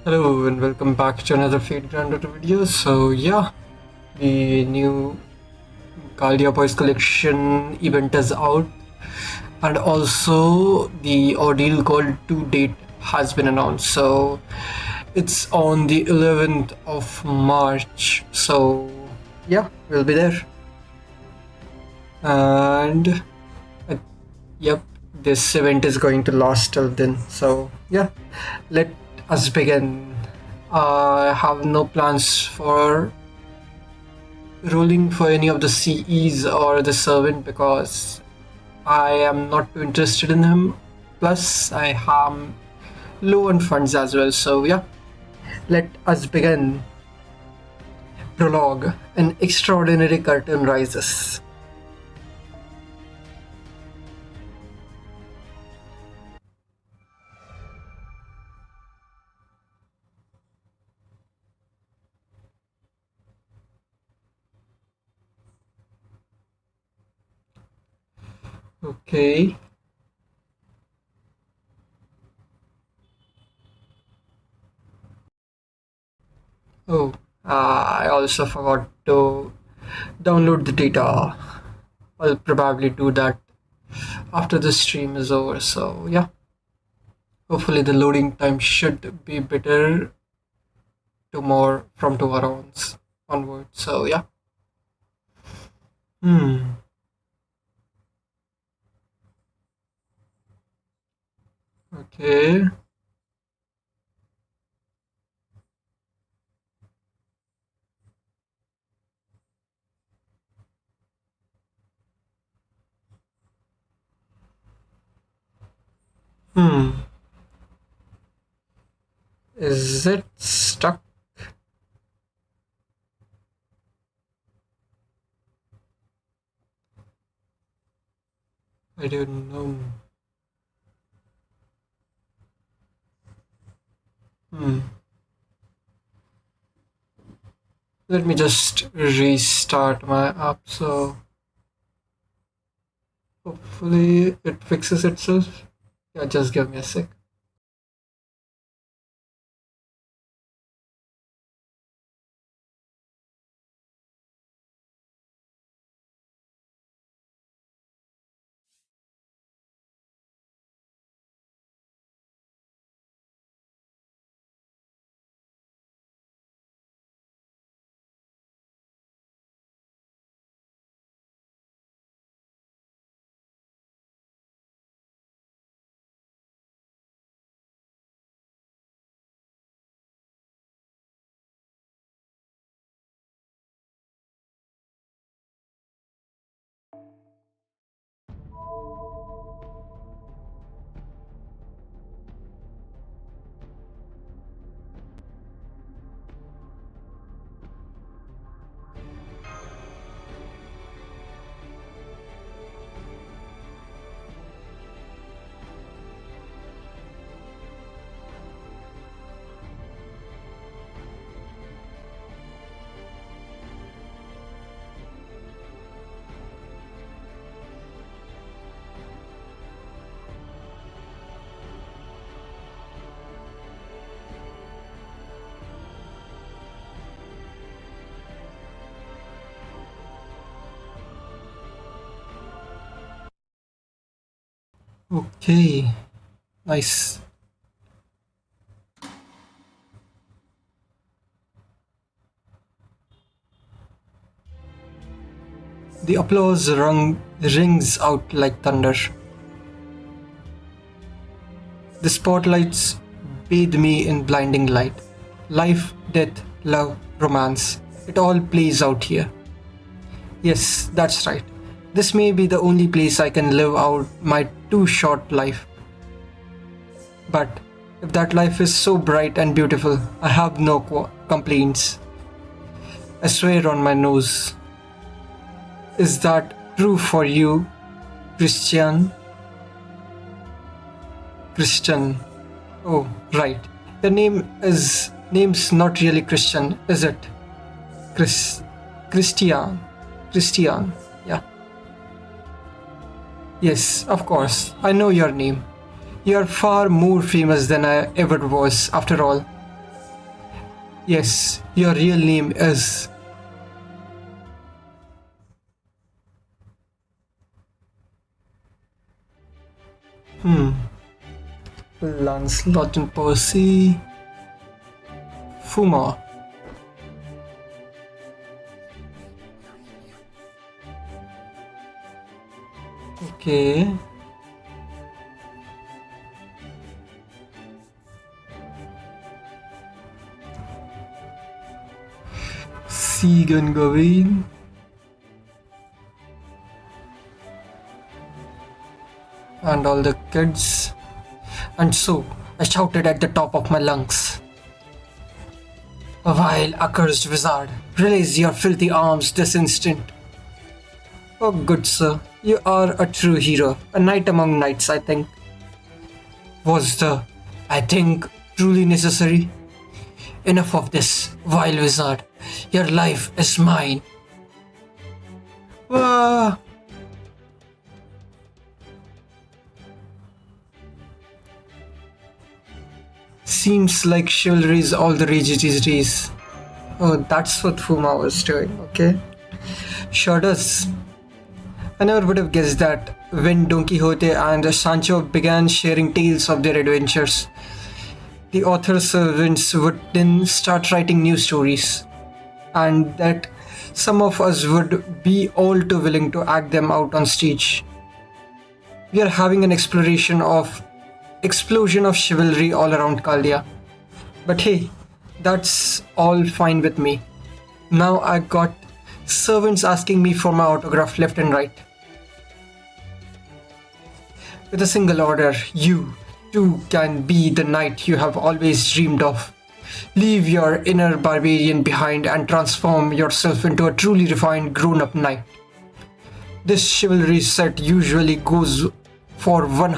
Hello and welcome back to another Fate Granddaughter video. So yeah, the new Galdia Boys collection event is out, and also the Ordeal Gold 2 date has been announced. So it's on the 11th of March. So yeah, we'll be there. And uh, yep, this event is going to last till then. So yeah, let us begin. I have no plans for rolling for any of the CEs or the servant because I am not too interested in him. Plus, I am low on funds as well. So yeah, let us begin. Prologue: An extraordinary curtain rises. Okay. Oh, I also forgot to download the data. I'll probably do that after the stream is over. So yeah, hopefully the loading time should be better tomorrow from tomorrow onward. So yeah. Hmm. Okay. Hmm. Is it stuck? I don't know. Hmm. Let me just restart my app. So hopefully it fixes itself. Yeah, just give me a sec. Okay. Nice. The applause rings out like thunder. The spotlights bathe me in blinding light. Life, death, love, romance. It all plays out here. Yes, that's right. This may be the only place I can live out my too short life. But if that life is so bright and beautiful, I have no complaints. I swear on my nose. Is that true for you, Christian? Christian. Oh, right. Your name's not really Christian, is it? Chris Christian. Christian. Yeah. Yes, of course. I know your name. You are far more famous than I ever was, after all. Yes, your real name is. Lancelot and Percy. Fuma. Okay. Segan Gawain. And all the kids. And so I shouted at the top of my lungs. A vile, accursed wizard, release your filthy arms this instant. Oh, good sir, you are a true hero, a knight among knights, I think. Was the, I think, truly necessary? Enough of this, vile wizard. Your life is mine. Ah. Seems like chivalry is all the rage these days. Oh, that's what Fuma was doing, okay? Sure does. I never would have guessed that when Don Quixote and Sancho began sharing tales of their adventures, the author's servants would then start writing new stories, and that some of us would be all too willing to act them out on stage. We are having an explosion of chivalry all around Caldia. But hey, that's all fine with me. Now I got servants asking me for my autograph left and right. With a single order, you too can be the knight you have always dreamed of. Leave your inner barbarian behind and transform yourself into a truly refined grown-up knight. This chivalry set usually goes for 1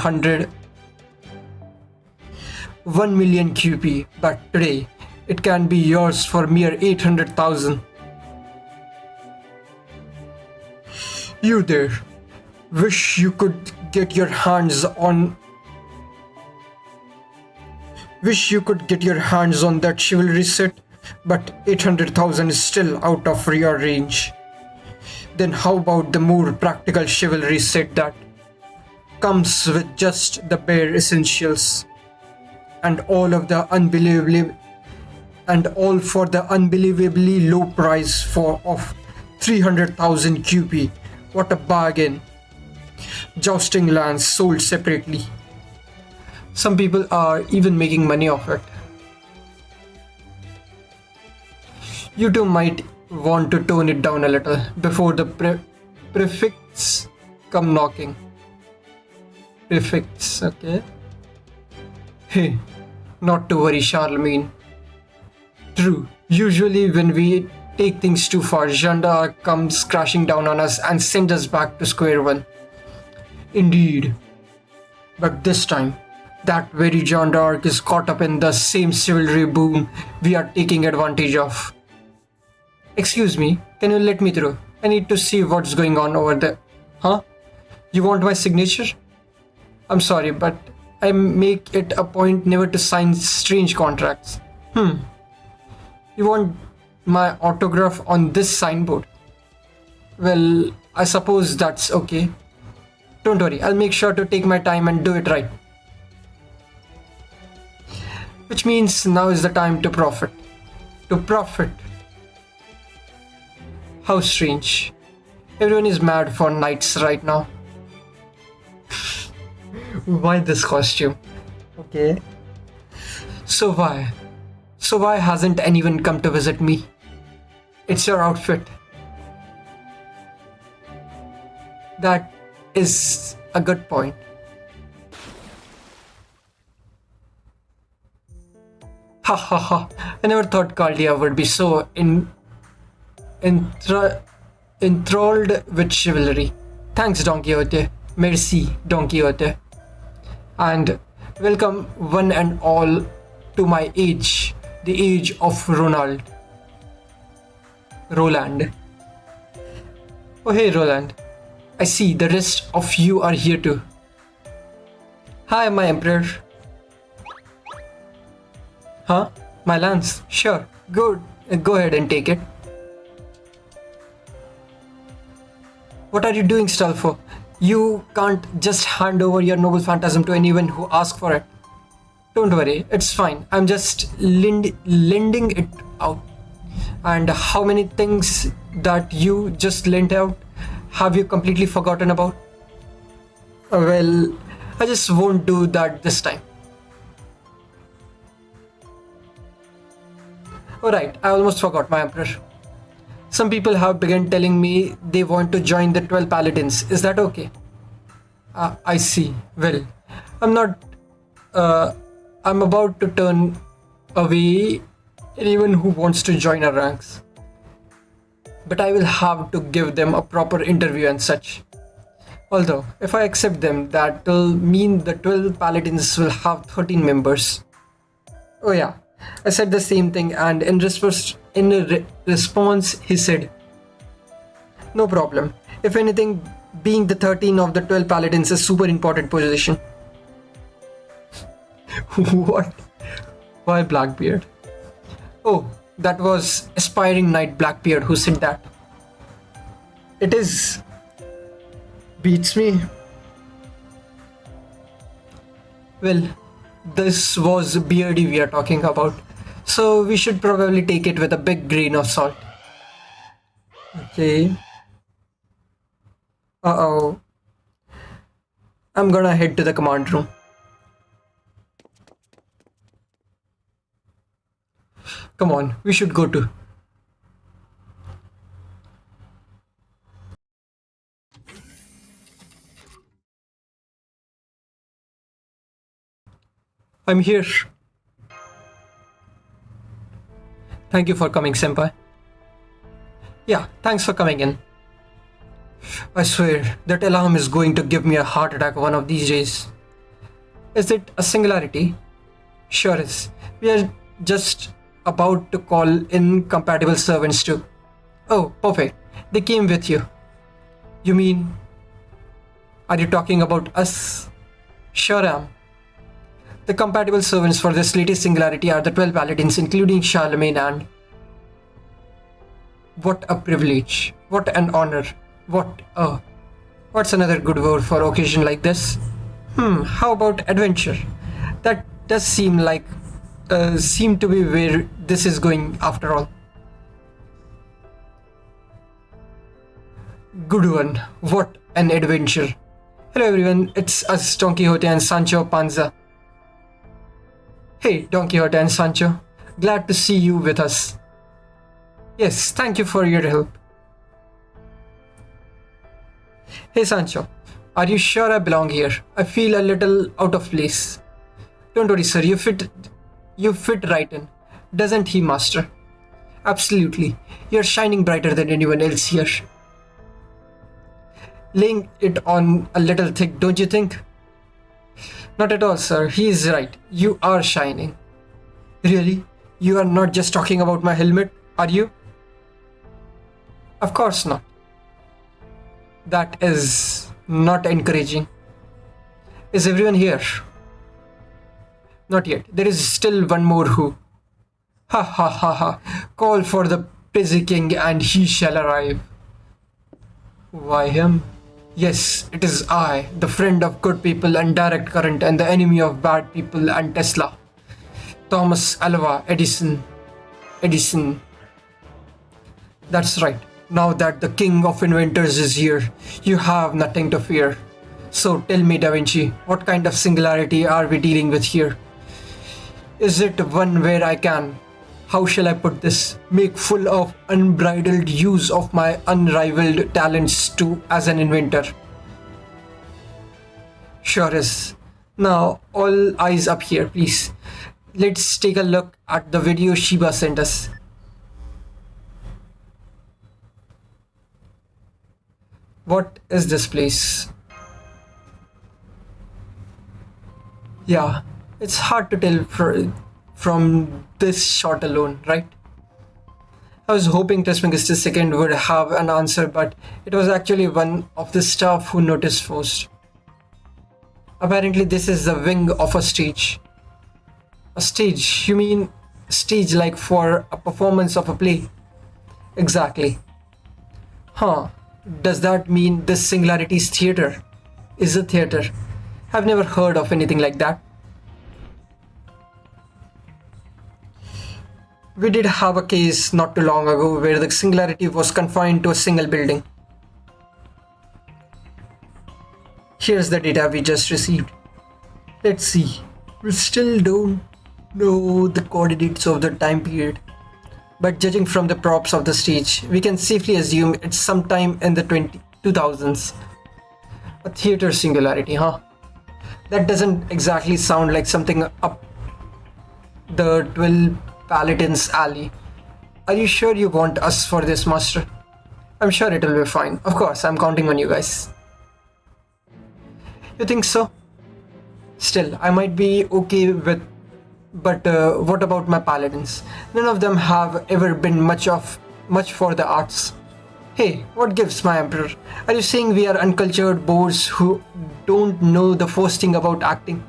million QP, but today it can be yours for mere 800,000. You there, wish you could get your hands on that chivalry set, but 800,000 is still out of your range. Then how about the more practical chivalry set that comes with just the bare essentials and all for the unbelievably low price of 300,000 QP. What a bargain. Jousting lands sold separately. Some people are even making money off it. You two might want to tone it down a little before the prefects come knocking. Prefects, okay? Hey, not to worry, Charlemagne. True, usually when we take things too far, Janda comes crashing down on us and sends us back to square one. Indeed. But this time, that very John d'Arc is caught up in the same chivalry boom we are taking advantage of. Excuse me, can you let me through? I need to see what's going on over there. Huh? You want my signature? I'm sorry, but I make it a point never to sign strange contracts. You want my autograph on this signboard? Well, I suppose that's okay. Don't worry, I'll make sure to take my time and do it right. Which means now is the time to profit. To profit. How strange. Everyone is mad for knights right now. Why this costume? Okay. So why hasn't anyone come to visit me? It's your outfit. That is a good point. Ha ha ha. I never thought Caldia would be so enthralled with chivalry. Thanks, Don Quixote. Merci, Don Quixote. And welcome one and all to my age, the age of Roland. Oh hey Roland, I see the rest of you are here too. Hi, my emperor. Huh? My lance? Sure. Good. Go ahead and take it. What are you doing, Stolfo? You can't just hand over your noble phantasm to anyone who asks for it. Don't worry, it's fine. I'm just lending it out. And how many things that you just lent out have you completely forgotten about? Well, I just won't do that this time. Alright, I almost forgot, my emperor. Some people have begun telling me they want to join the 12 paladins. Is that okay? I see. Well, I'm not. I'm about to turn away anyone who wants to join our ranks. But I will have to give them a proper interview and such. Although, if I accept them, that will mean the 12 paladins will have 13 members. Oh yeah, I said the same thing, and in response, he said, "No problem. If anything, being the 13 of the 12 paladins is super important position." What? Why Blackbeard? Oh, that was aspiring knight Blackbeard who said that. It is beats me. Well, this was Beardy we are talking about, so we should probably take it with a big grain of salt. Okay. Uh-oh. I'm gonna head to the command room. Come on, we should go to. I'm here. Thank you for coming, Senpai. Yeah, thanks for coming in. I swear, that alarm is going to give me a heart attack one of these days. Is it a singularity? Sure is. We are just about to call in compatible servants too. Oh, perfect. They came with you. You mean, are you talking about us? Sure am. The compatible servants for this latest singularity are the 12 paladins, including Charlemagne, and what a privilege. What an honor. What's another good word for occasion like this? How about adventure? That does seem to be where this is going after all. Good one. What an adventure. Hello everyone, it's us Don Quixote and Sancho Panza. Hey Don Quixote and Sancho, glad to see you with us. Yes, thank you for your help. Hey Sancho, are you sure I belong here? I feel a little out of place. Don't worry sir, you fit right in. Doesn't he, master? Absolutely. You're shining brighter than anyone else here. Laying it on a little thick, don't you think? Not at all, sir. He is right. You are shining. Really? You are not just talking about my helmet, are you? Of course not. That is not encouraging. Is everyone here? Not yet. There is still one more who. Ha ha ha ha. Call for the busy king and he shall arrive. Why him? Yes, it is I, the friend of good people and direct current and the enemy of bad people and Tesla. Thomas Alva Edison. Edison. That's right. Now that the king of inventors is here, you have nothing to fear. So tell me, Da Vinci, what kind of singularity are we dealing with here? Is it one where I can, how shall I put this, make full of unbridled use of my unrivaled talents too as an inventor? Sure is. Now, all eyes up here, please. Let's take a look at the video Shiba sent us. What is this place? Yeah, it's hard to tell from this shot alone, right? I was hoping Trismegistus II would have an answer, but it was actually one of the staff who noticed first. Apparently this is the wing of a stage. A stage? You mean stage like for a performance of a play. Exactly. Huh. Does that mean this singularity's theater? Is a theater? I've never heard of anything like that. We did have a case not too long ago where the singularity was confined to a single building. Here's the data we just received. Let's see. We still don't know the coordinates of the time period. But judging from the props of the stage, we can safely assume it's sometime in the 2000s. A theater singularity, huh? That doesn't exactly sound like something up the 12 Paladins alley. Are you sure you want us for this, Master? I'm sure it'll be fine. Of course, I'm counting on you guys. You think so? Still, I might be okay with. But what about my paladins? None of them have ever been much for the arts. Hey, what gives, my emperor? Are you saying we are uncultured boors who don't know the first thing about acting?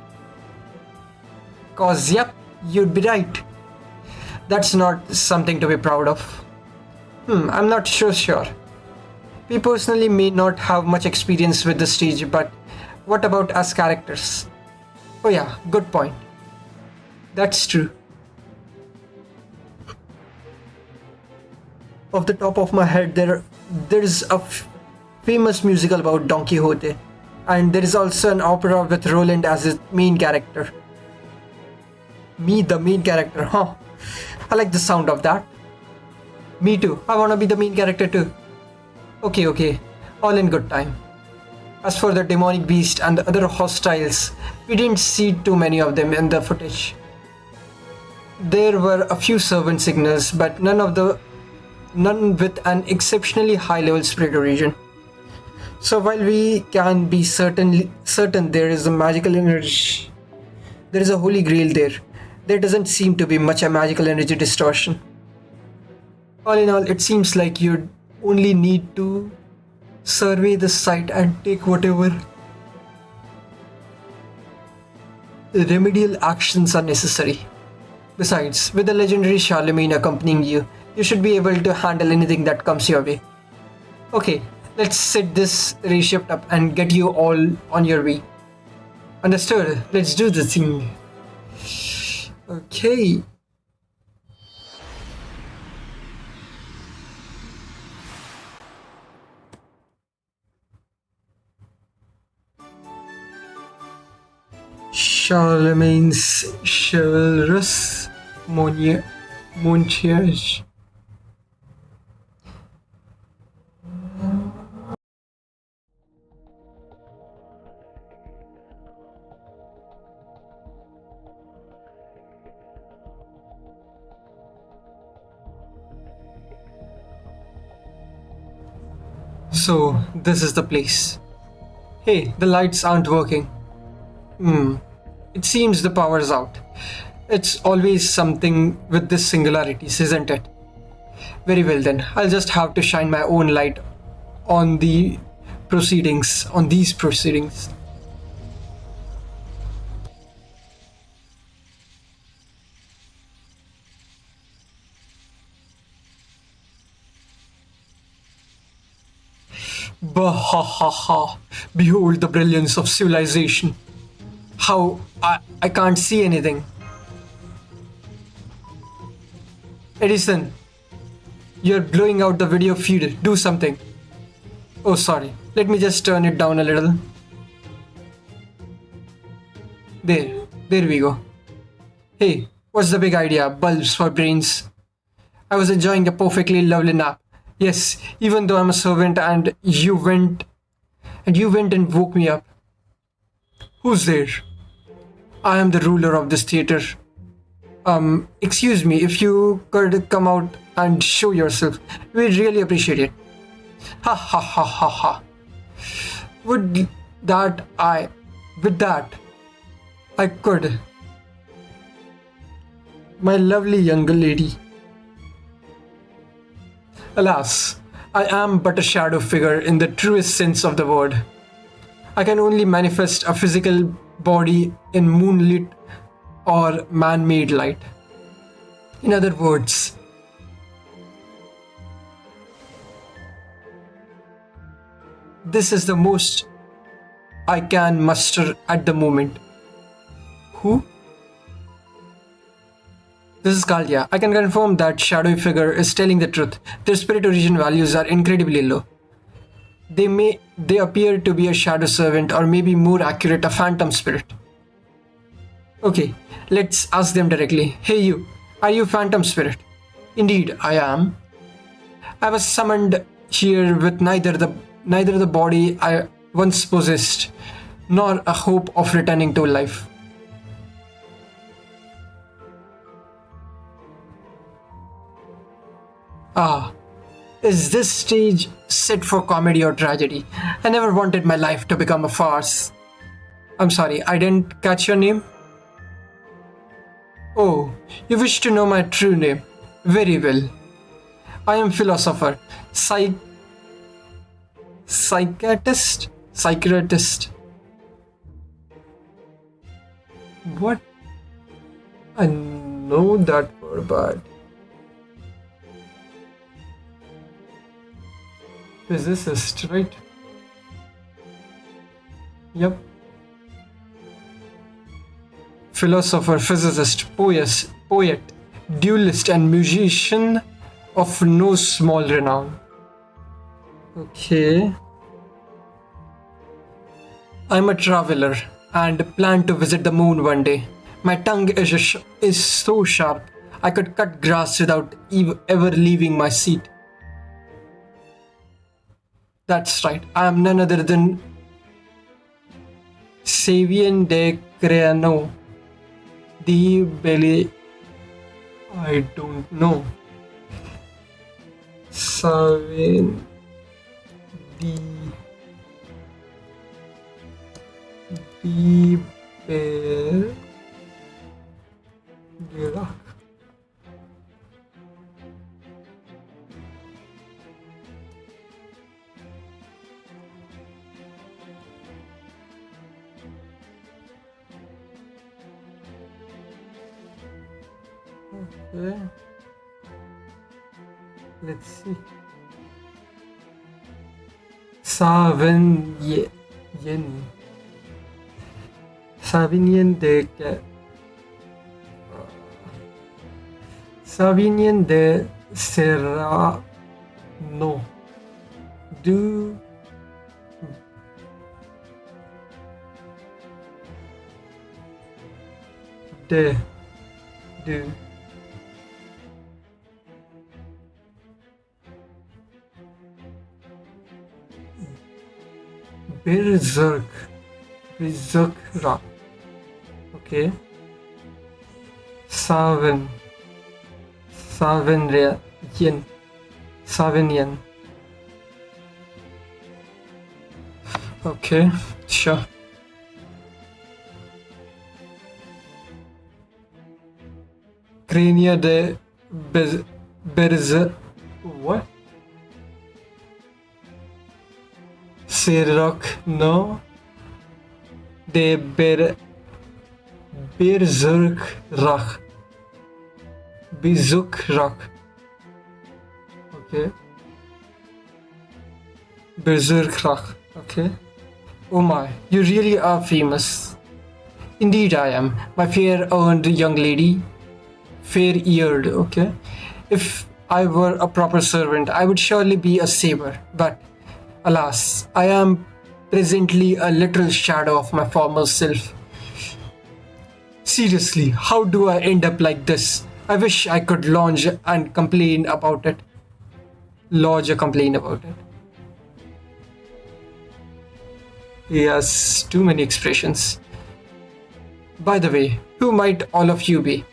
Cause yep, you'd be right. That's not something to be proud of. I'm not sure. We personally may not have much experience with the stage, but what about as characters? Oh yeah, good point. That's true. Off the top of my head, there's a famous musical about Don Quixote, and there is also an opera with Roland as his main character. Me, the main character, huh? I like the sound of that. Me too. I wanna be the main character too. Okay. All in good time. As for the demonic beast and the other hostiles, we didn't see too many of them in the footage. There were a few servant signals, but none with an exceptionally high level spirit origin. So while we can be certain there is a magical energy, there is a holy grail there. There doesn't seem to be much a magical energy distortion. All in all, it seems like you'd only need to survey the site and take whatever remedial actions are necessary. Besides, with the legendary Charlemagne accompanying you, you should be able to handle anything that comes your way. Okay, let's set this reshift up and get you all on your way. Understood, let's do the thing. Okay. Charlemagne's chivalrous Montjoie. So, this is the place. Hey, the lights aren't working. It seems the power's out. It's always something with this singularities, isn't it? Very well then, I'll just have to shine my own light on these proceedings. Bahahaha! Behold the brilliance of civilization. How I can't see anything. Edison, you're blowing out the video feed. Do something. Oh, sorry. Let me just turn it down a little. There we go. Hey, what's the big idea? Bulbs for brains. I was enjoying a perfectly lovely nap. Yes, even though I'm a servant and you went and woke me up. Who's there? I am the ruler of this theater. Excuse me, if you could come out and show yourself, we'd really appreciate it. Ha ha ha ha ha. With that I could. My lovely younger lady. Alas, I am but a shadow figure in the truest sense of the word. I can only manifest a physical body in moonlit or man-made light. In other words, this is the most I can muster at the moment. Who? This is Kalia. I can confirm that shadowy figure is telling the truth. Their spirit origin values are incredibly low. They appear to be a shadow servant, or maybe more accurate, a phantom spirit. Okay, let's ask them directly. Hey you, are you phantom spirit? Indeed, I am. I was summoned here with neither the body I once possessed, nor a hope of returning to life. Ah, is this stage set for comedy or tragedy? I never wanted my life to become a farce. I'm sorry, I didn't catch your name? Oh, you wish to know my true name? Very well. I am philosopher, psychiatrist. What? I know that word, but physicist, right? Yep. Philosopher, physicist, poet, duelist, and musician of no small renown. Okay. I'm a traveler and plan to visit the moon one day. My tongue is so sharp I could cut grass without ever leaving my seat. That's right, I am none other than Savian de Creano. The belly. I don't know. Savian the bear. Okay. Let's see. Savinien. Savinien de Savinien de Serrano. Do de do Berserkra. Okay. Savinian. Okay, sure. Crania de Berzer. What? Sirok, no. De Berserkrak. Bizukrak. Okay. Berserkrak. Okay. Oh my, you really are famous. Indeed, I am. My fair-earned young lady. Fair-eared, okay. If I were a proper servant, I would surely be a saber. But, alas, I am presently a literal shadow of my former self. Seriously, how do I end up like this? I wish I could lodge and complain about it. Lodge a complaint about it. Yes, too many expressions. By the way, who might all of you be?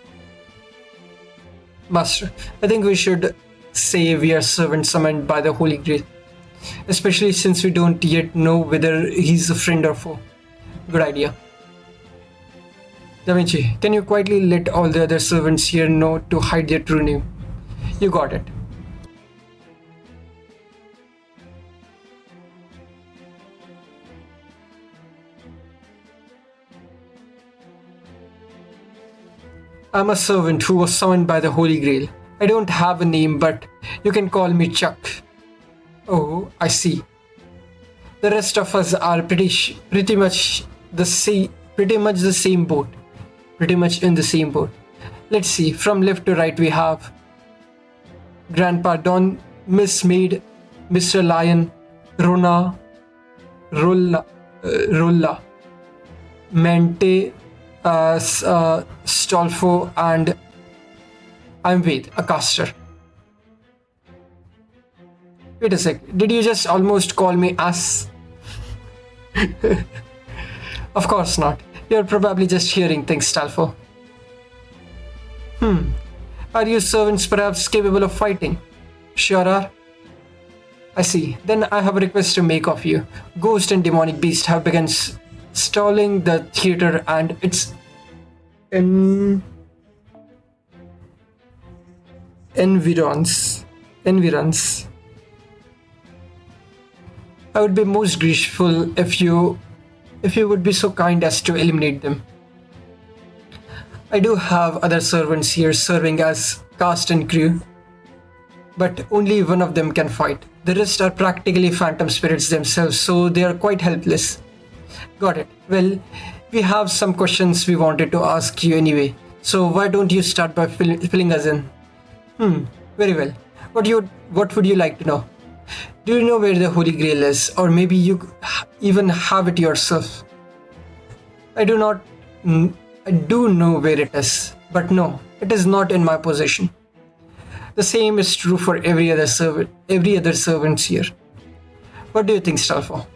Master, I think we should say we are servants summoned by the Holy Grail, especially since we don't yet know whether he's a friend or foe. Good idea. Da Vinci, can you quietly let all the other servants here know to hide their true name? You got it. I'm a servant who was summoned by the Holy Grail. I don't have a name, but you can call me Chuck. Oh, I see. The rest of us are pretty much the same boat. Pretty much in the same boat. Let's see. From left to right, we have Grandpa Don, Miss Maid, Mr. Lion, Rona, Rolla, Mente, Stolfo, and I'm Wade, a caster. Wait a sec, did you just almost call me ass? Of course not. You're probably just hearing things, Stalfo. Are you servants perhaps capable of fighting? Sure are. I see. Then I have a request to make of you. Ghost and demonic beast have begun stalling the theater and its environs. I would be most grateful if you would be so kind as to eliminate them. I do have other servants here serving as cast and crew, but only one of them can fight. The rest are practically phantom spirits themselves, so they are quite helpless. Got it. Well, we have some questions we wanted to ask you anyway, so why don't you start by filling us in? Very well. What would you like to know? Do you know where the Holy Grail is, or maybe you even have it yourself? I do not. I do know where it is, but no, it is not in my possession. The same is true for every other servants here. What do you think, Stalfo?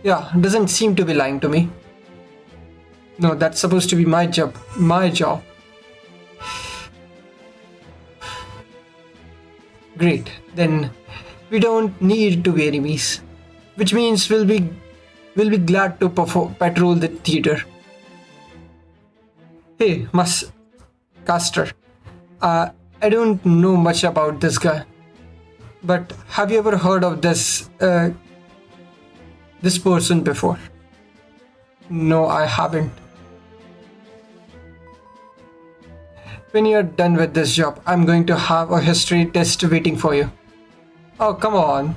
Yeah, doesn't seem to be lying to me. No, that's supposed to be my job. My job. Great, then we don't need to be enemies, which means we'll be glad to patrol the theater. Hey, Caster, I don't know much about this guy, but have you ever heard of this person before? No, I haven't. When you're done with this job, I'm going to have a history test waiting for you. Oh, come on.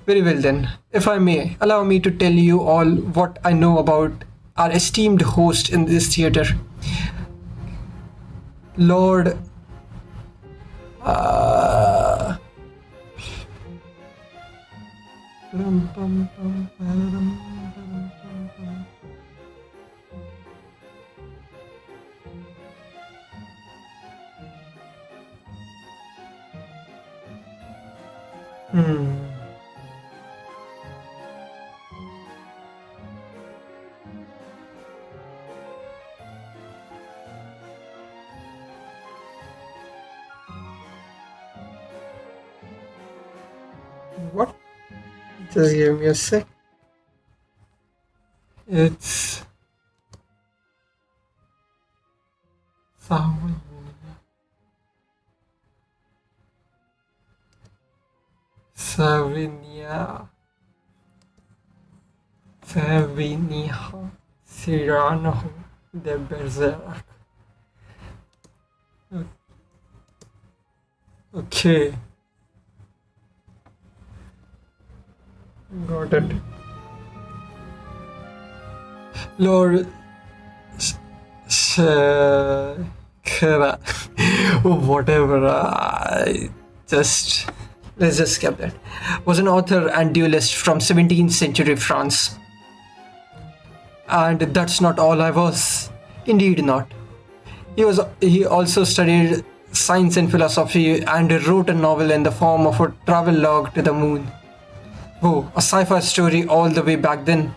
Very well then. If I may, allow me to tell you all what I know about our esteemed host in this theater. Lord... What? Just give me a sec. It's... Savinia Cyrano de Bergerac. Okay. Got it. Lord Kara. Whatever. Let's just skip that. Was an author and duelist from 17th century France. And that's not all I was. Indeed not. He also studied science and philosophy and wrote a novel in the form of a travel log to the moon. Oh, a sci-fi story all the way back then.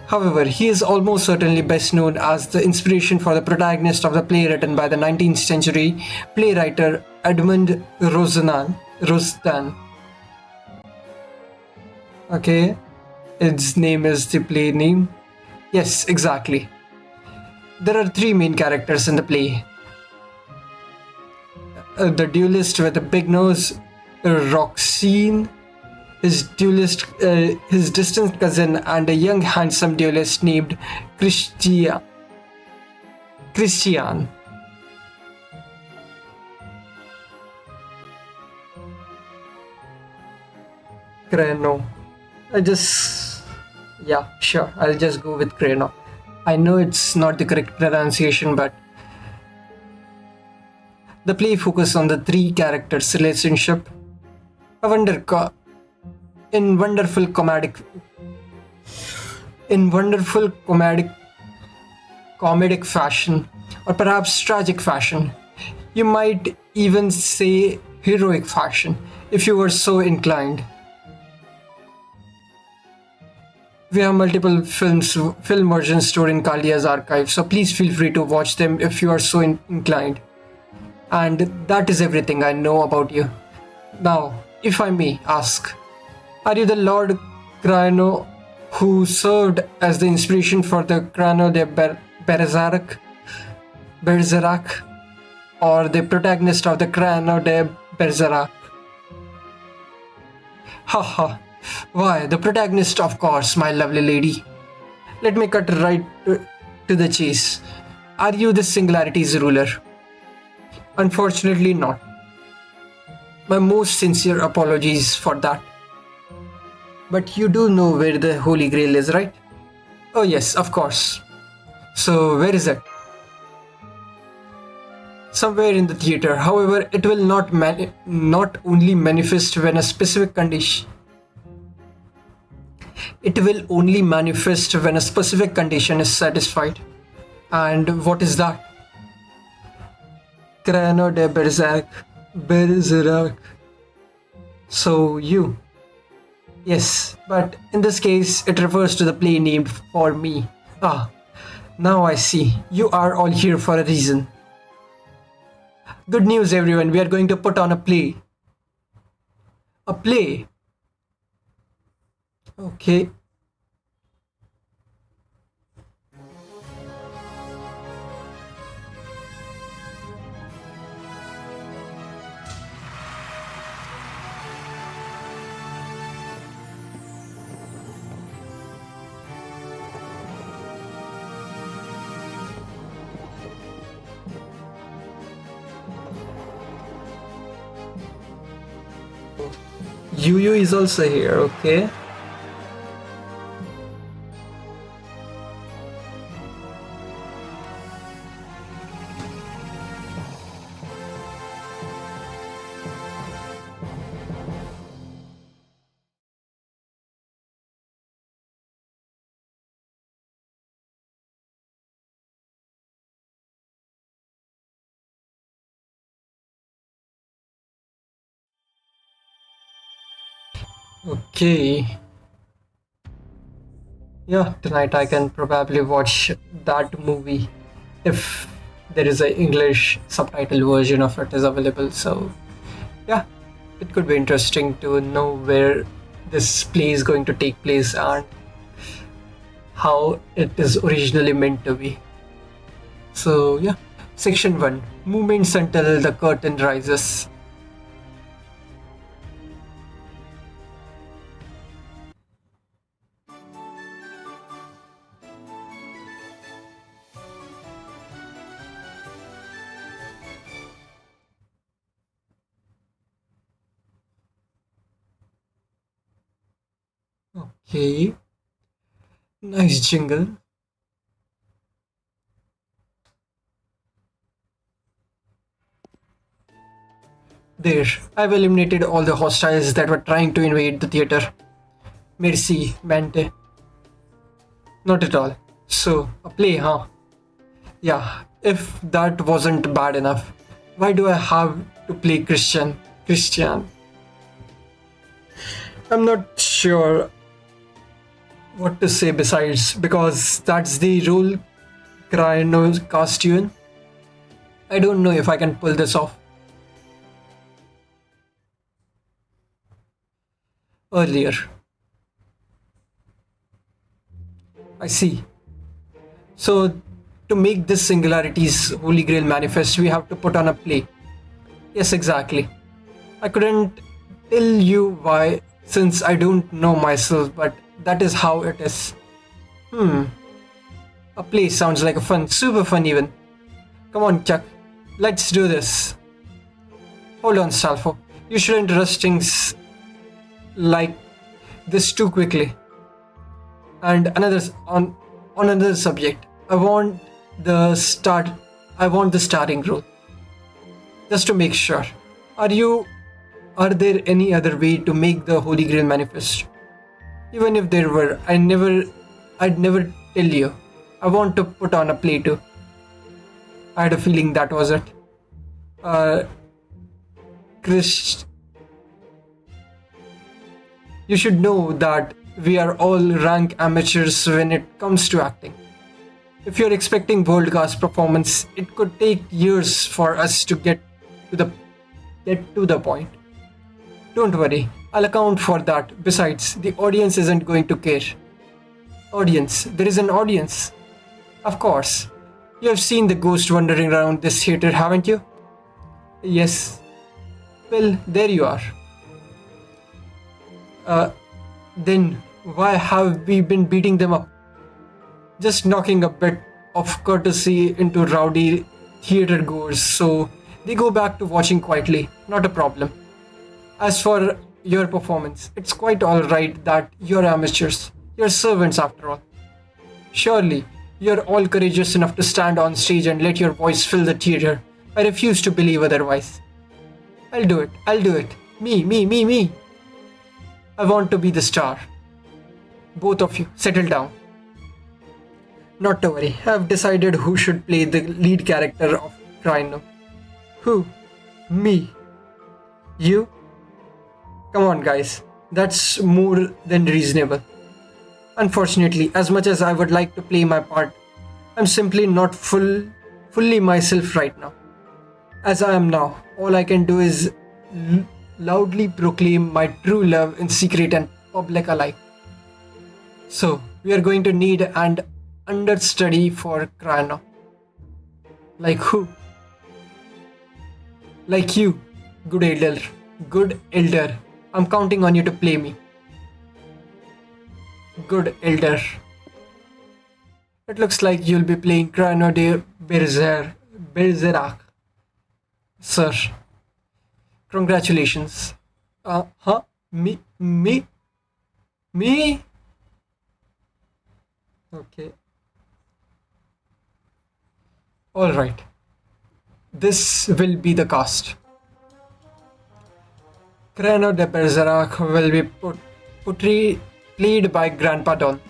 However, he is almost certainly best known as the inspiration for the protagonist of the play written by the 19th century playwright Edmund Rostand. Okay, its name is the play name. Yes, exactly. There are three main characters in the play. The duelist with a big nose, Roxine, his distant cousin, and a young handsome duelist named Christia. Christian. Creno. I just. Yeah, sure. I'll just go with Creno. I know it's not the correct pronunciation, but the play focuses on the three characters' relationship. A in wonderful comedic in wonderful comedic fashion, or perhaps tragic fashion. You might even say heroic fashion, if you were so inclined. We have multiple film versions stored in Kalia's archive, so please feel free to watch them if you are so inclined. And that is everything I know about you. Now, if I may ask, are you the Lord Crano who served as the inspiration for the Crano de Bergerac, or the protagonist of the Crano de Bergerac? Haha, why, the protagonist, of course, my lovely lady. Let me cut right to the chase. Are you the Singularity's ruler? Unfortunately, not. My most sincere apologies for that. But you do know where the Holy Grail is, right? Oh yes, of course. So where is it? Somewhere in the theater. However, it will not only manifest when a specific condition. It will only manifest when a specific condition is satisfied. And what is that? Crano de Bergerac. So you. Yes, but in this case, it refers to the play named for me. Ah, now I see. You are all here for a reason. Good news, everyone. We are going to put on a play. A play? Okay. Yu is also here, okay? Okay. Yeah, tonight I can probably watch that movie if there is a English subtitle version of it is available. So yeah, it could be interesting to know where this play is going to take place and how it is originally meant to be. So yeah, section 1, movements until the curtain rises. Okay, nice jingle. There, I've eliminated all the hostiles that were trying to invade the theater. Merci, Bante. Not at all. So, a play, huh? Yeah, if that wasn't bad enough, why do I have to play Christian? Christian. I'm not sure what to say besides, because that's the role Cryno cast you in. I don't know if I can pull this off. Earlier. I see. So, to make this Singularity's Holy Grail manifest, we have to put on a play. Yes, exactly. I couldn't tell you why, since I don't know myself, but that is how it is. A play sounds like a fun, super fun even. Come on, Chuck. Let's do this. Hold on, Stalfo. You shouldn't rush things like this too quickly. And on another subject, the start. I want the starting role. Just to make sure. Are you? Are there any other way to make the Holy Grail manifest? Even if there were, I'd never tell you. I want to put on a play too. I had a feeling that was it. Uh, Chris, you should know that we are all rank amateurs when it comes to acting. If you're expecting world-class performance, it could take years for us to to the get to the point. Don't worry, I'll account for that. Besides, the audience isn't going to care. Audience, there is an audience. Of course. You have seen the ghost wandering around this theater, haven't you? Yes. Well, there you are. Then why have we been beating them up? Just knocking a bit of courtesy into rowdy theater goers so they go back to watching quietly. Not a problem. As for your performance, it's quite alright that you're amateurs. You're servants after all. Surely, you're all courageous enough to stand on stage and let your voice fill the theater. I refuse to believe otherwise. I'll do it. I'll do it. Me. I want to be the star. Both of you, settle down. Not to worry, I've decided who should play the lead character of Rhino. Who? Me. You? Come on, guys. That's more than reasonable. Unfortunately, as much as I would like to play my part, I'm simply not fully myself right now. As I am now, all I can do is loudly proclaim my true love in secret and public alike. So, we are going to need an understudy for Krana. Like who? Like you, good elder. Good elder. I'm counting on you to play me. Good elder. It looks like you'll be playing Krano de Bergerac. Sir. Congratulations. Huh? Me? Okay. Alright. This will be the cast. Crano de Bergerac will be played by Grandpa Don.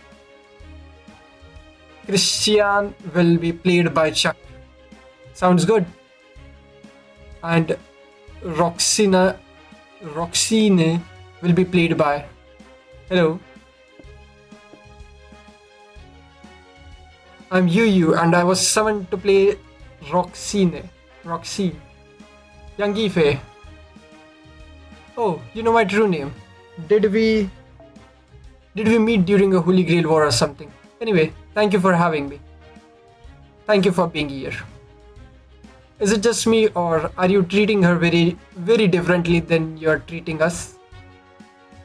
Christian will be played by Chuck. Sounds good. And Roxine will be played by... Hello. I'm Yu and I was summoned to play Roxine. Young Fei. Oh, you know my true name. Did we meet during a Holy Grail war or something? Anyway, thank you for having me. Thank you for being here. Is it just me or are you treating her very, very differently than you're treating us?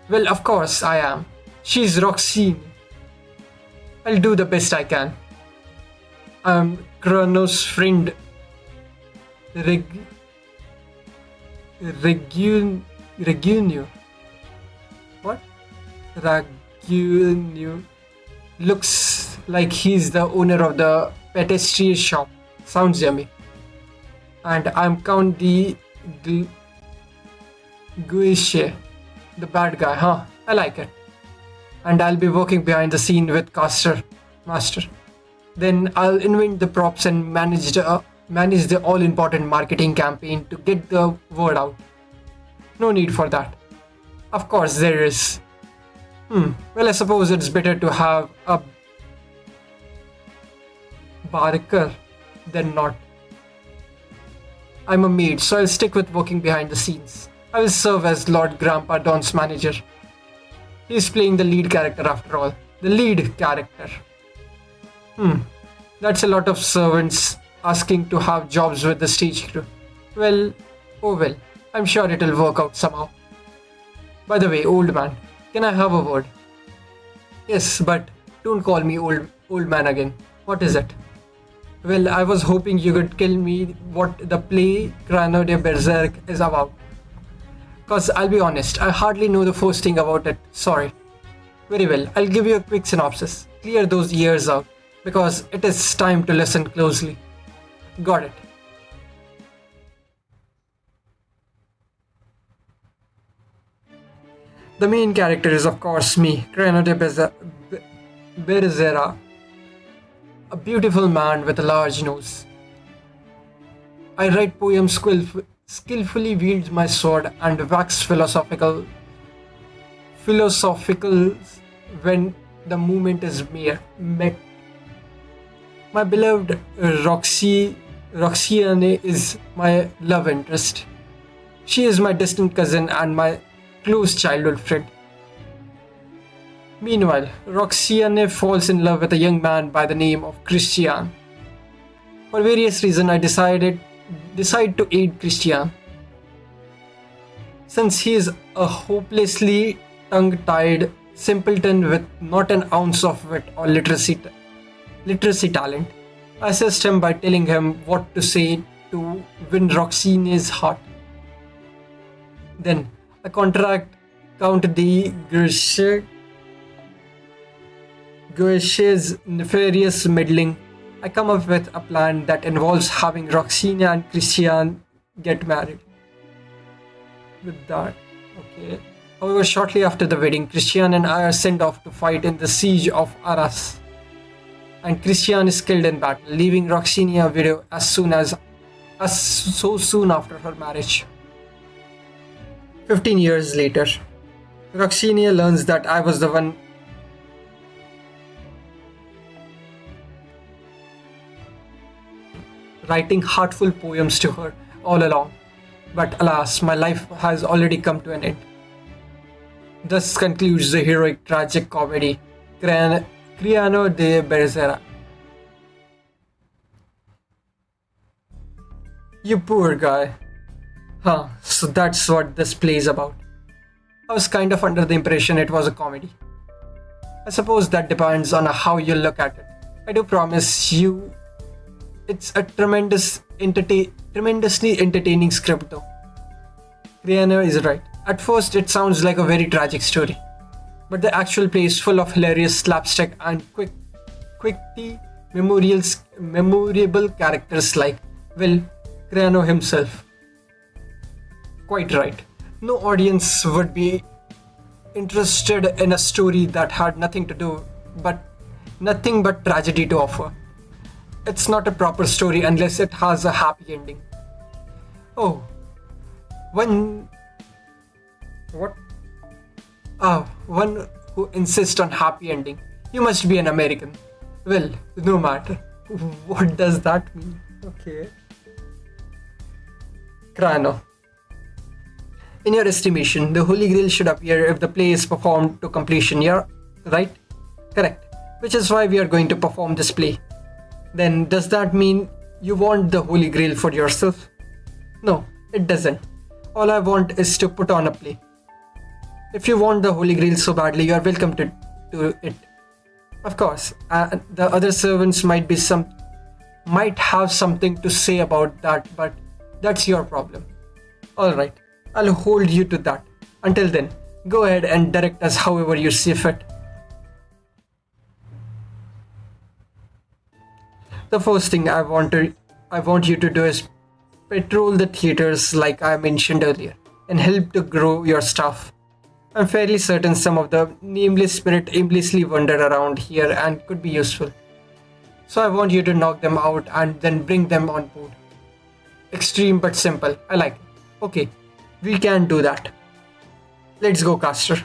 Well, of course I am. She's Roxine. I'll do the best I can. I'm Kronos' friend. Regunio. What? Ragunio. Looks like he's the owner of the pastry shop. Sounds yummy. And I'm Count the Guiche, the bad guy, huh? I like it. And I'll be working behind the scene with Master. Then I'll invent the props and manage the all-important marketing campaign to get the word out. No need for that. Of course there is. Well, I suppose it's better to have a barker than not. I'm a maid, so I'll stick with working behind the scenes. I will serve as Lord Grandpa Don's manager. He's playing the lead character after all. The lead character. That's a lot of servants asking to have jobs with the stage crew. Well, oh well. I'm sure it'll work out somehow. By the way, old man, can I have a word? Yes, but don't call me old man again. What is it? Well, I was hoping you could tell me what the play Grano de Berserk is about. Cause I'll be honest, I hardly know the first thing about it. Sorry. Very well, I'll give you a quick synopsis. Clear those ears out, because it is time to listen closely. Got it. The main character is, of course, me, Creno de Berzera, a beautiful man with a large nose. I write poems skillfully wield my sword and wax philosophical when the moment is met. My beloved Roxiane is my love interest. She is my distant cousin and my close childhood friend. Meanwhile, Roxiane falls in love with a young man by the name of Christian. For various reasons, I decide to aid Christian. Since he is a hopelessly tongue-tied simpleton with not an ounce of wit or literacy talent, I assist him by telling him what to say to win Roxine's heart. Then, I contract Count de Guiche's nefarious meddling. I come up with a plan that involves having Roxine and Christian get married. With that, okay. However, shortly after the wedding, Christian and I are sent off to fight in the siege of Arras. And Christian is killed in battle, leaving Roxine a widow as so soon after her marriage. 15 years later, Roxine learns that I was the one writing heartful poems to her all along. But alas, my life has already come to an end. Thus concludes the heroic tragic comedy Criano de Berzera. You poor guy. Huh, so that's what this play is about. I was kind of under the impression it was a comedy. I suppose that depends on how you look at it. I do promise you it's a tremendously entertaining script though. Rihanna is right. At first it sounds like a very tragic story. But the actual play is full of hilarious slapstick and quickly memorable characters like, well, Criano himself. Quite right. No audience would be interested in a story that had nothing but tragedy to offer. It's not a proper story unless it has a happy ending. Oh, one what? One who insists on happy ending. You must be an American. Well, no matter. What does that mean? Okay. Crano. In your estimation, the Holy Grail should appear if the play is performed to completion, yeah? Right? Correct. Which is why we are going to perform this play. Then does that mean you want the Holy Grail for yourself? No, it doesn't. All I want is to put on a play. If you want the Holy Grail so badly, you are welcome to it. Of course, the other servants might have something to say about that, but that's your problem. Alright, I'll hold you to that. Until then, go ahead and direct us however you see fit. The first thing I want you to do is patrol the theaters like I mentioned earlier and help to grow your staff. I'm fairly certain some of the nameless spirit aimlessly wander around here and could be useful. So I want you to knock them out and then bring them on board. Extreme but simple. I like it. Okay, we can do that. Let's go, Caster.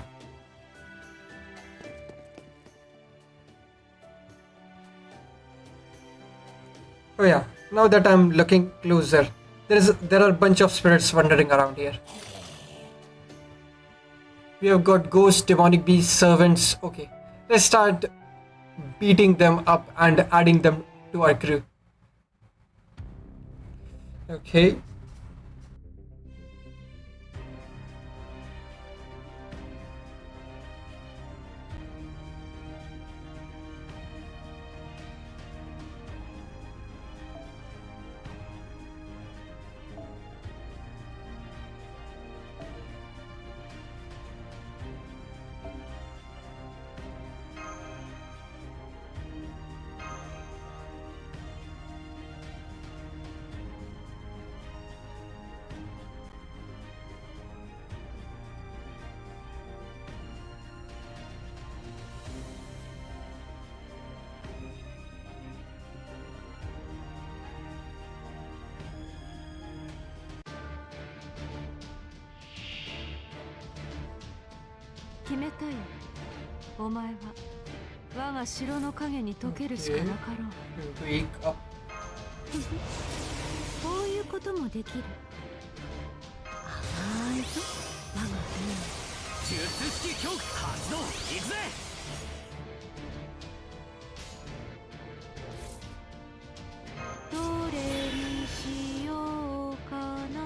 Oh yeah, now that I'm looking closer, there are a bunch of spirits wandering around here. We have got ghosts, demonic beasts, servants. Okay, let's start beating them up and adding them to our crew. Okay. 決めたよ。お前は我が城の影に溶けるしかなかろう。Wake up. こういうこともできる。甘いぞ、我が兵。術式強化発動。行くぜ。どれにしようかな。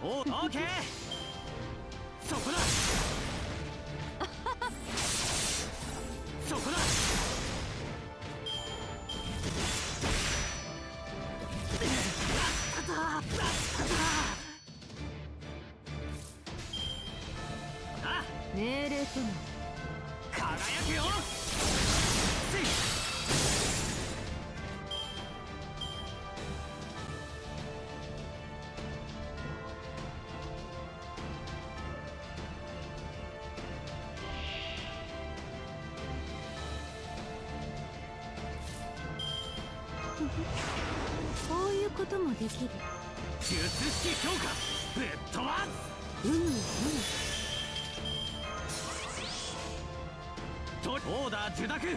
オーケー。そこだ。そこだ。命令とも輝くよ。せい。こういうこともできる。術式強化ぶっ飛ばす。オーダー受諾。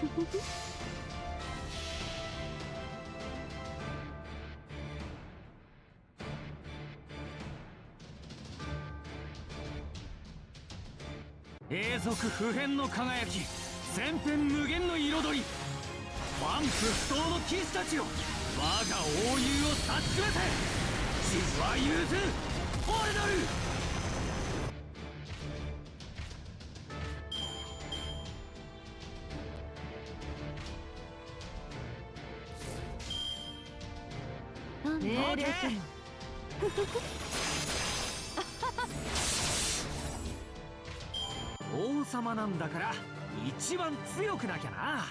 永続不変の輝き、千変無限の彩り、万夫不倒の騎士たちよ、我が英雄を差し示せ。地は融通俺なる。命令とも王様なんだから一番強くなきゃな。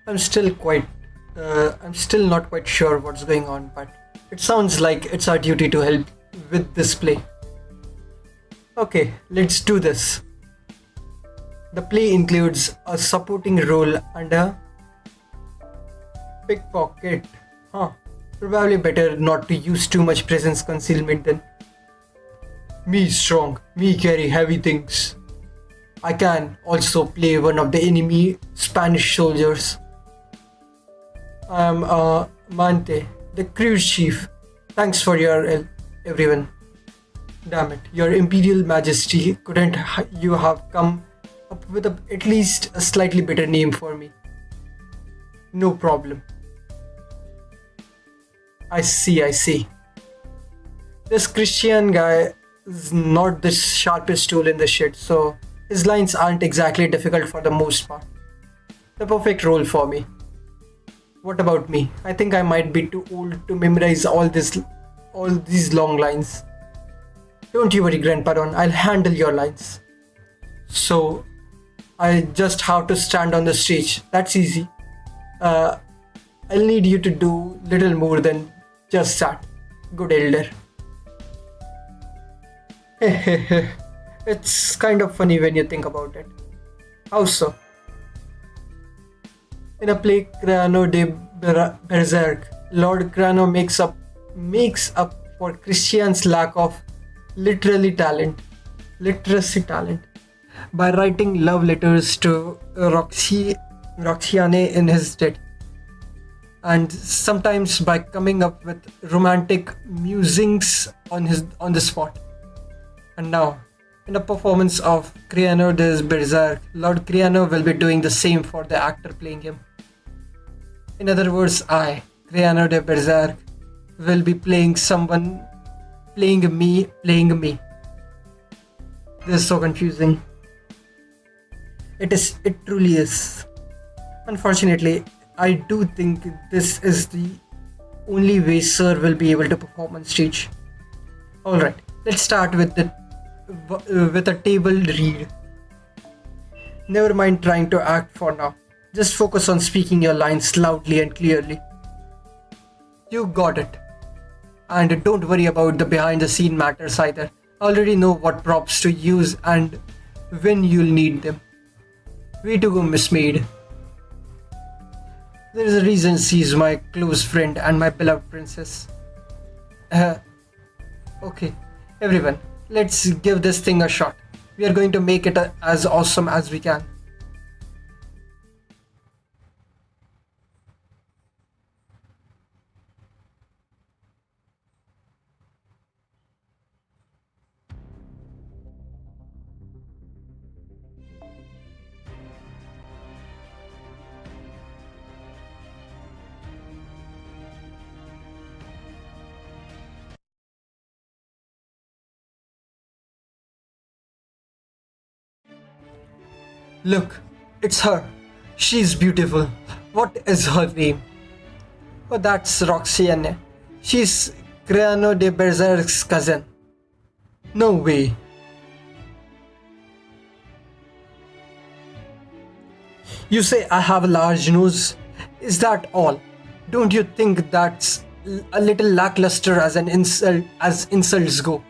I'm still not quite sure what's going on, but it sounds like it's our duty to help with this play. Okay, let's do this. The play includes a supporting role and a pickpocket. Probably better not to use too much presence concealment then. Me strong, me carry heavy things. I can also play one of the enemy Spanish soldiers. I'm Mante, the cruise chief. Thanks for your help, everyone. Damn it, your Imperial Majesty, couldn't you have come up with at least a slightly better name for me? No problem. I see. This Christian guy is not the sharpest tool in the shed, so his lines aren't exactly difficult for the most part. The perfect role for me. What about me? I think I might be too old to memorize all these long lines. Don't you worry, Grandpa Don, I'll handle your lines. So, I just have to stand on the stage. That's easy. I'll need you to do little more than just that. Good elder. It's kind of funny when you think about it. How so? In a play Crano de Berserk, Lord Crano makes up for Christian's lack of literacy talent by writing love letters to Roxane in his death, and sometimes by coming up with romantic musings on the spot. And now, in a performance of Criano de Berserk, Lord Criano will be doing the same for the actor playing him. In other words, I, Criano de Berserk, will be playing me. This is so confusing. It truly is. Unfortunately, I do think this is the only way Sir will be able to perform on stage. Alright, let's start with the with a tabled reed. Never mind trying to act for now. Just focus on speaking your lines loudly and clearly. You got it. And don't worry about the behind the scene matters either. I already know what props to use and when you'll need them. Way to go, Miss Maid. There is a reason she's my close friend and my beloved princess. Okay, everyone, let's give this thing a shot. We are going to make it as awesome as we can. Look, it's her. She's beautiful. What is her name? Oh, that's Roxane. She's Creano de Berserk's cousin. No way. You say I have a large nose? Is that all? Don't you think that's a little lackluster as an insult as insults go?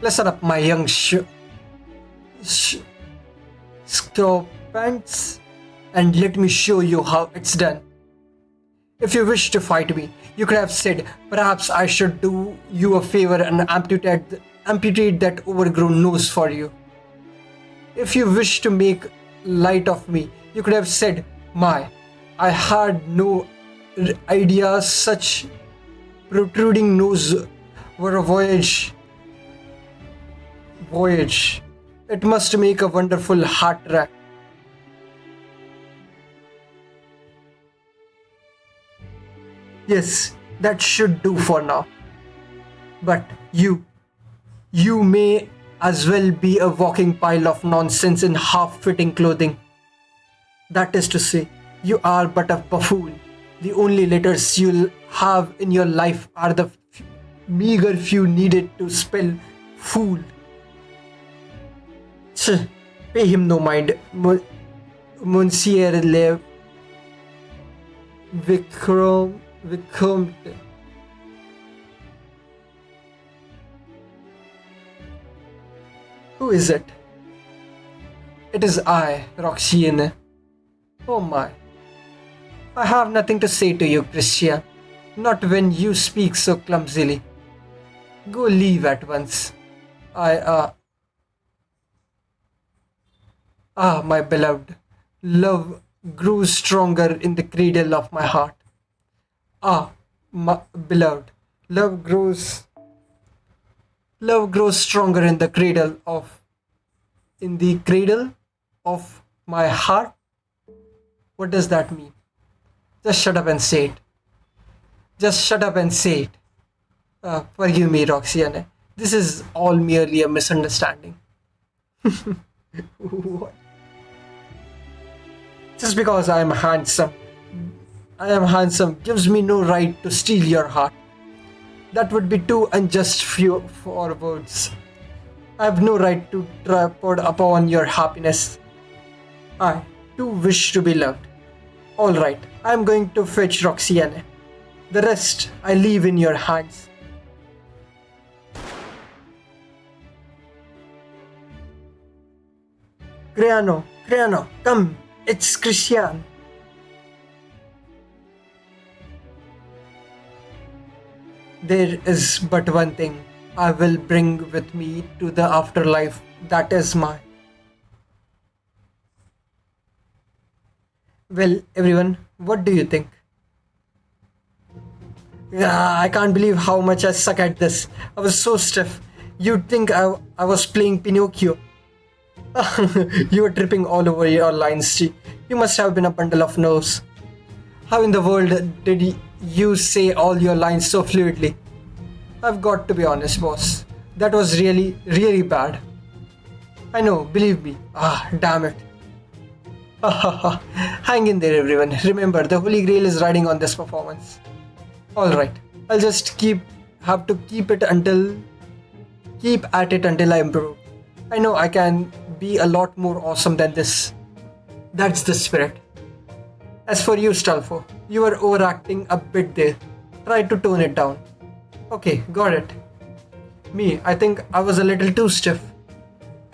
Listen up, my young pants, and let me show you how it's done. If you wish to fight me, you could have said, perhaps I should do you a favor and amputate that overgrown nose for you. If you wish to make light of me, you could have said, I had no idea such protruding nose were a voyage. It must make a wonderful hat rack. Yes, that should do for now. But you may as well be a walking pile of nonsense in half-fitting clothing. That is to say, you are but a buffoon. The only letters you'll have in your life are the meager few needed to spell fool. Pay him no mind, Monsieur le Vicomte. Who is it? It is I, Roxane. Oh my. I have nothing to say to you, Christian. Not when you speak so clumsily. Go leave at once. My beloved, love grew stronger in the cradle of my heart. My beloved, love grows stronger in the cradle of my heart. What does that mean? Just shut up and say it. Forgive me, Roxane. This is all merely a misunderstanding. What? Just because I am handsome gives me no right to steal your heart. That would be too unjust for words. I have no right to trample upon your happiness. I too wish to be loved. Alright, I am going to fetch Roxane. The rest I leave in your hands. Creano, come, it's Christian. There is but one thing I will bring with me to the afterlife, that is mine. Well, everyone, what do you think? I can't believe how much I suck at this. I was so stiff. You'd think I was playing Pinocchio. You were tripping all over your lines, G. You must have been a bundle of nerves. How in the world did you say all your lines so fluidly? I've got to be honest, boss. That was really, really bad. I know, believe me. Damn it. Hang in there, everyone. Remember, the Holy Grail is riding on this performance. Alright, I'll just keep at it until I improve. I know I can be a lot more awesome than this. That's the spirit. As for you, Stalfo, you were overacting a bit there. Try to tone it down. Okay, got it. Me, I think I was a little too stiff.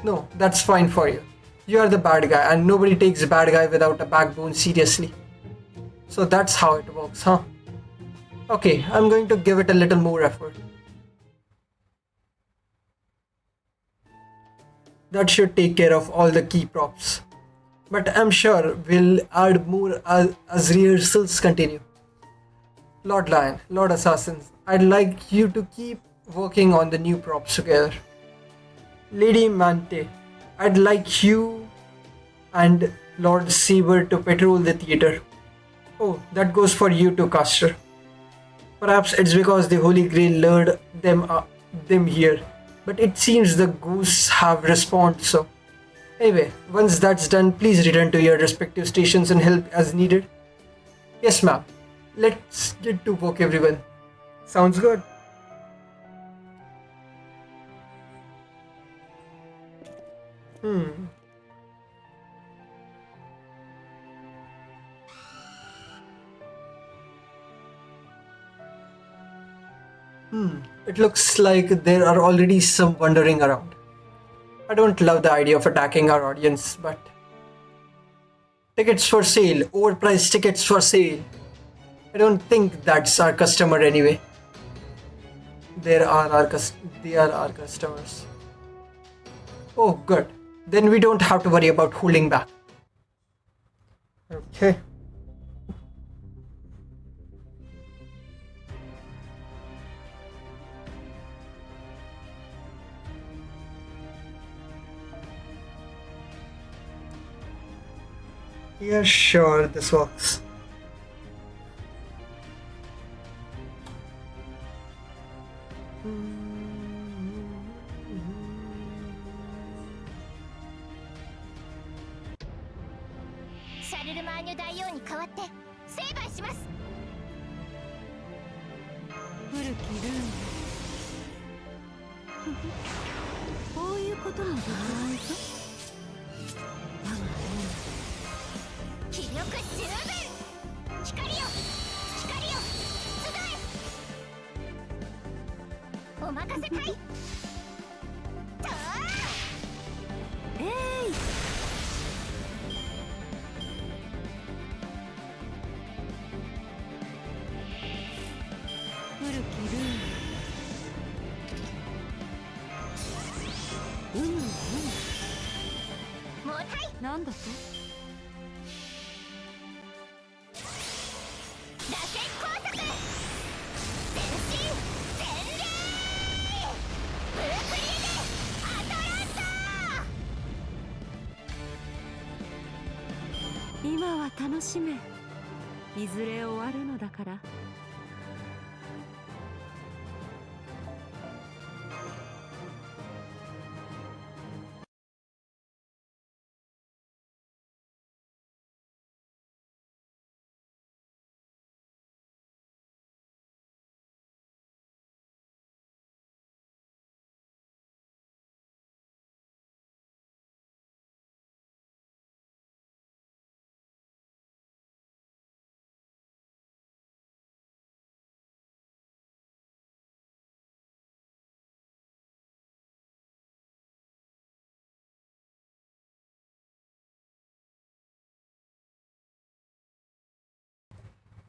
No, that's fine for you. You are the bad guy, and nobody takes a bad guy without a backbone seriously. So that's how it works, huh? Okay, I'm going to give it a little more effort. That should take care of all the key props. But I'm sure we'll add more as rehearsals continue. Lord Lion, Lord Assassins, I'd like you to keep working on the new props together. Lady Mante, I'd like you and Lord Saber to patrol the theatre. Oh, that goes for you too, Caster. Perhaps it's because the Holy Grail lured them here, but it seems the ghosts have responded so. Anyway, once that's done, please return to your respective stations and help as needed. Yes, ma'am. Let's get to work, everyone. Sounds good. It looks like there are already some wandering around. I don't love the idea of attacking our audience, but... Tickets for sale. Overpriced tickets for sale. I don't think that's our customer anyway. They are our customers. Oh, good. Then we don't have to worry about holding back. Okay. Yeah, sure, this works. Charlemagne 大王に代わって成敗します。古きルールこういうこともできないと我が気力十分。光よ、光よ、集え。お任せかい。とー。えい古きルールもうたい。なんだと螺旋工作。全身全霊。ブルークリーでアトランタ。今は楽しめいずれ終わるのだから。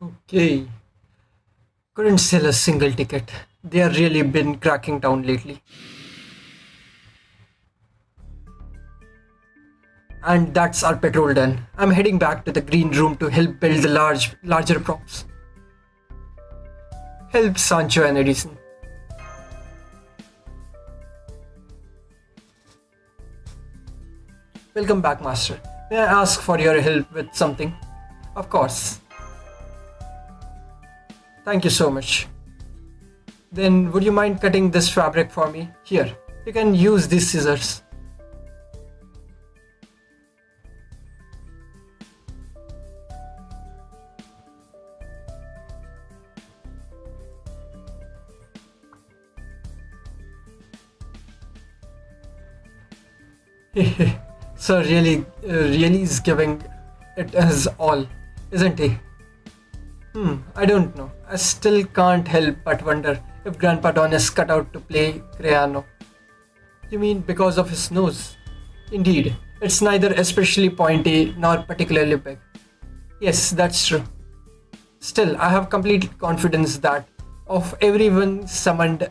Okay. Couldn't sell a single ticket. They have really been cracking down lately. And that's our patrol done. I'm heading back to the green room to help build the larger props. Help Sancho and Edison. Welcome back, Master. May I ask for your help with something? Of course. Thank you so much. Then would you mind cutting this fabric for me? Here, you can use these scissors. Sir really is giving it his all, isn't he? I don't know. I still can't help but wonder if Grandpa Don is cut out to play Creano. You mean because of his nose? Indeed, it's neither especially pointy nor particularly big. Yes, that's true. Still, I have complete confidence that of everyone summoned,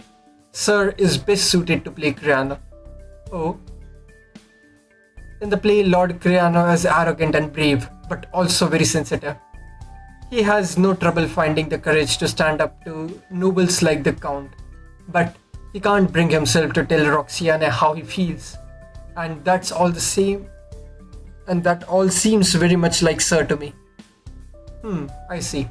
Sir is best suited to play Creano. Oh, in the play, Lord Creano is arrogant and brave, but also very sensitive. He has no trouble finding the courage to stand up to nobles like the Count, but he can't bring himself to tell Roxana how he feels. And that's all the same, and that all seems very much like Sir to me. I see.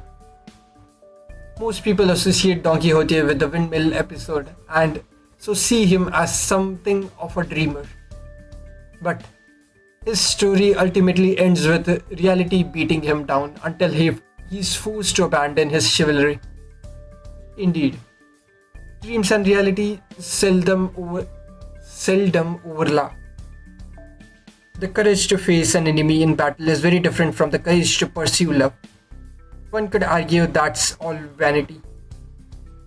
Most people associate Don Quixote with the windmill episode and so see him as something of a dreamer. But his story ultimately ends with reality beating him down until he's forced to abandon his chivalry. Indeed, dreams and reality seldom overlap. The courage to face an enemy in battle is very different from the courage to pursue love. One could argue that's all vanity.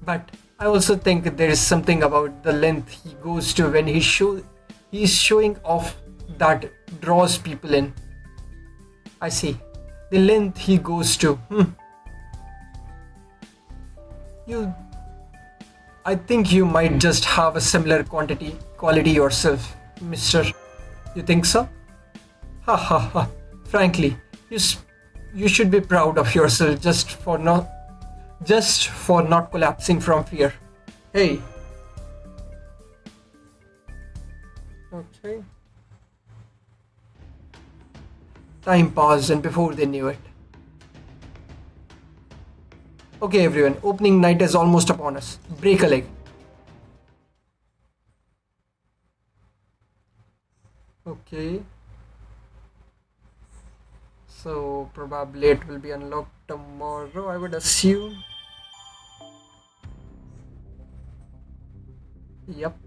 But I also think there is something about the length he goes to when he's showing off that draws people in. I see. The length he goes to. I think you might just have a similar quality yourself, mister. You think so? Ha ha ha. Frankly, you should be proud of yourself just for not collapsing from fear. Hey. Okay. Time paused and before they knew it. Okay everyone, opening night is almost upon us. Break a leg. Okay. So probably it will be unlocked tomorrow, I would assume. Yep.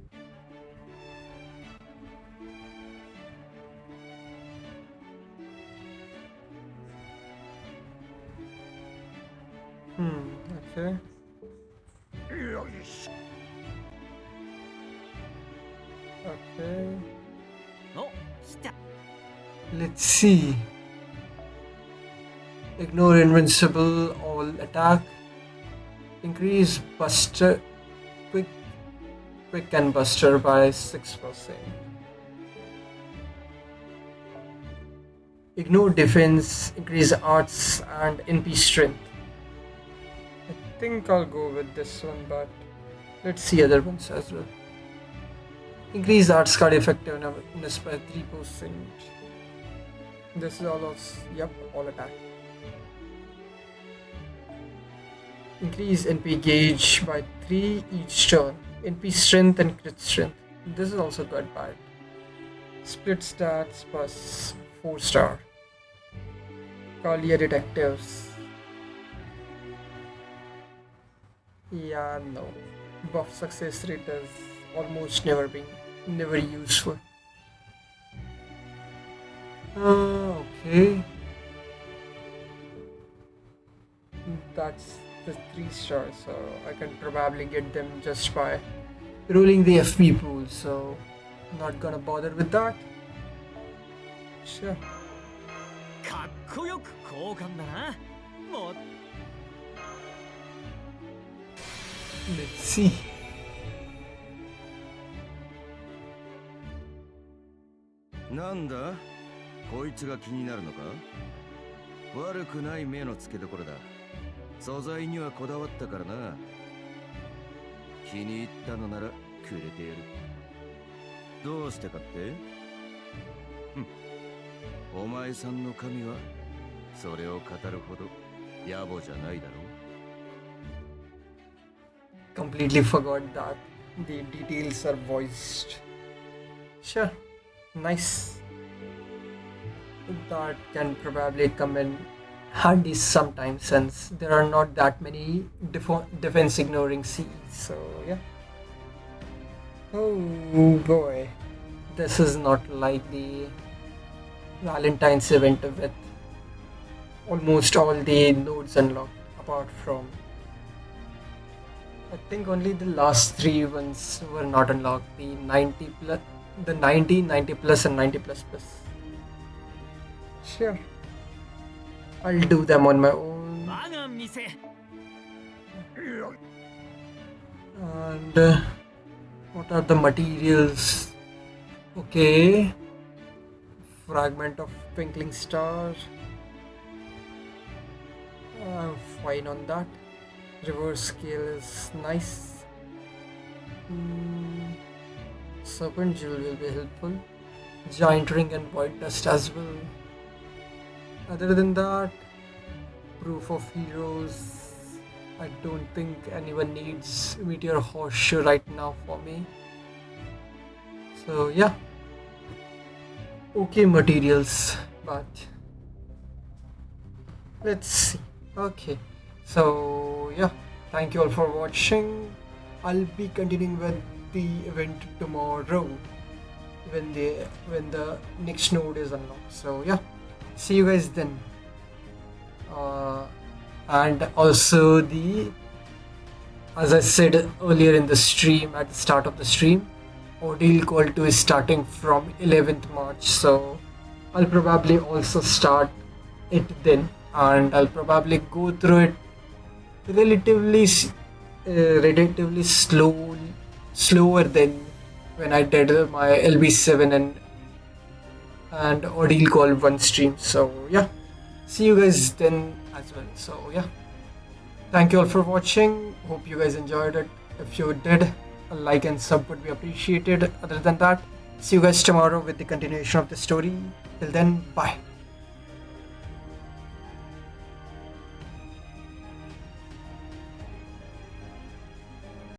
Okay. Okay. No, shit. Let's see. Ignore invincible all attack. Increase buster quick and buster by 6%. Ignore defense, increase arts and NP strength. I think I'll go with this one, but let's see other ones as well. Increase arts card effectiveness by 3%. This is all attack. Increase NP gauge by 3 each turn. NP strength and crit strength. This is also good, but split stats plus 4-star. Collier detectives. Yeah, no. Buff success rate is almost never useful. Okay. That's the 3-star, so I can probably get them just by rolling the FP pool, so not gonna bother with that. Sure. かっこよく交換だな。もう Let's see. Nanda? こいつが気になるのか？悪くない目の付けどころだ。素材にはこだわったからな。気に入ったのならくれてやる。どうしてかって？お前さんの神はそれを語るほど野暮じゃないだろう。Completely forgot that the details are voiced. Sure, nice. That can probably come in handy sometimes since there are not that many defense ignoring Cs. So yeah. Oh boy, this is not like the Valentine's event with almost all the nodes unlocked, apart from I think only the last three ones were not unlocked. The 90 plus, the 90, 90 plus, and 90 plus plus. Sure, I'll do them on my own. 我が店 And what are the materials? Okay, fragment of twinkling star. I'm fine on that. Reverse scale is nice. Serpent jewel will be helpful. Giant ring and void dust as well. Other than that, proof of heroes. I don't think anyone needs meteor horseshoe right now for me. So yeah, okay materials, but let's see. Okay, so yeah, thank you all for watching. I'll be continuing with the event tomorrow when the next node is unlocked. So yeah, see you guys then. And also as I said earlier in the stream, at the start of the stream, Ordeal Call 2 is starting from 11th March, so I'll probably also start it then, and I'll probably go through it relatively slower than when I did my LB7 and Ordeal Call 1 stream. So yeah, see you guys then as well. So yeah, thank you all for watching. Hope you guys enjoyed it. If you did, a like and sub would be appreciated. Other than that, see you guys tomorrow with the continuation of the story. Till then, bye.